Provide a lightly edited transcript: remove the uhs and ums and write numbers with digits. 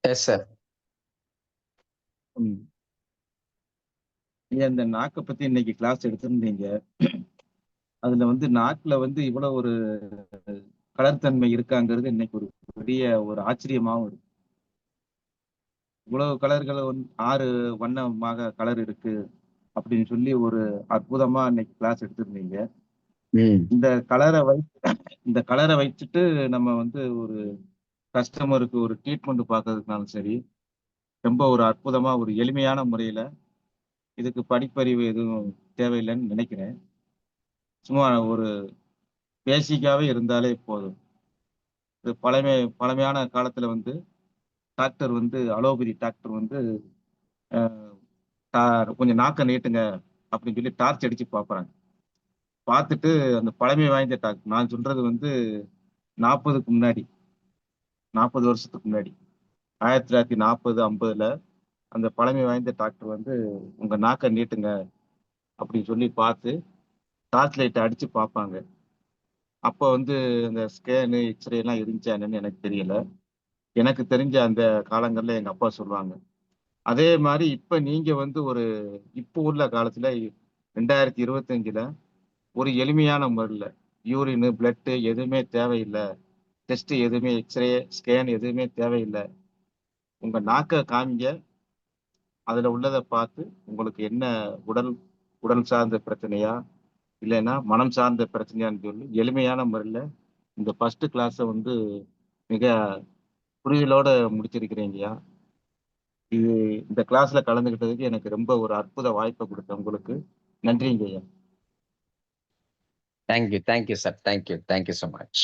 Yes sir. ம். நீங்க இந்த நாக்க பத்தி இன்னைக்கு கிளாஸ் எடுத்திருந்தீங்க. அதுல வந்து நாக்குல வந்து இவ்வளவு ஒரு கலர் தன்மை இருக்காங்கிறது இன்னைக்கு ஒரு பெரிய ஒரு ஆச்சரியமாவும் இருக்கு. இவ்வளவு கலர்கள் 6 வண்ணமாக கலர் இருக்கு அப்படின்னு சொல்லி ஒரு அற்புதமா இன்னைக்கு கிளாஸ் எடுத்திருந்தீங்க. ம். இந்த கலரை வை இந்த கலரை வச்சுட்டு நம்ம வந்து ஒரு கஸ்டமருக்கு ஒரு ட்ரீட்மெண்ட் பார்க்கறதுனாலும் சரி, ரொம்ப ஒரு அற்புதமா ஒரு எளிமையான முறையில இதுக்கு படிப்பறிவு எதுவும் தேவையில்லைன்னு நினைக்கிறேன். சும்மா ஒரு பேசிக்காவே இருந்தாலே போதும். இது பழமையான காலத்துல வந்து டாக்டர் வந்து அலோபதி டாக்டர் வந்து கொஞ்சம் நாக்க நீட்டுங்க அப்படின்னு சொல்லி டார்ச் அடிச்சு பார்ப்பறாங்க. பார்த்துட்டு அந்த பழமை வாய்ந்த டாக்டர் நான் சொல்றது வந்து 40க்கு முன்னாடி 40 வருஷத்துக்கு முன்னாடி 1940, 50ல அந்த பழமை வாய்ந்த டாக்டர் வந்து உங்க நாக்க நீட்டுங்க அப்படின்னு சொல்லி பார்த்து டார்ச் லைட் அடிச்சு பார்ப்பாங்க. அப்ப வந்து அந்த ஸ்கேனு, எக்ஸ்ரே எல்லாம் இருந்துச்சா என்னன்னு எனக்கு தெரியல. எனக்கு தெரிஞ்ச அந்த காலங்கள்ல எங்க அப்பா சொல்லுவாங்க. அதே மாரி இப்ப நீங்க வந்து இப்போ உள்ள காலத்துல 2025ல ஒரு எளிமையான முறையில யூரின், பிளட் எதுவுமே தேவையில்ல. டெஸ்ட் எதுவுமே எக்ஸ்ரே, ஸ்கேன் எதுவுமே தேவையில்ல. உங்க நாக்க காமிங்க. அதுல உள்ளத பார்த்து உங்களுக்கு என்ன உடல் உடல் சார்ந்த பிரச்சனையா? இல்லைன்னா மனம் சார்ந்த பிரச்சனையான்னு சொல்லி எளிமையான முறையில இந்த ஃபர்ஸ்ட் கிளாஸ வந்து மிக புரிதலோட முடிச்சிருக்கிறீங்கய்யா. இது இந்த கிளாஸ்ல கலந்துகிட்டதுக்கு எனக்கு ரொம்ப ஒரு அற்புத வாய்ப்பை கொடுத்த உங்களுக்கு நன்றிங்கய்யா. Thank you sir. Thank you so much.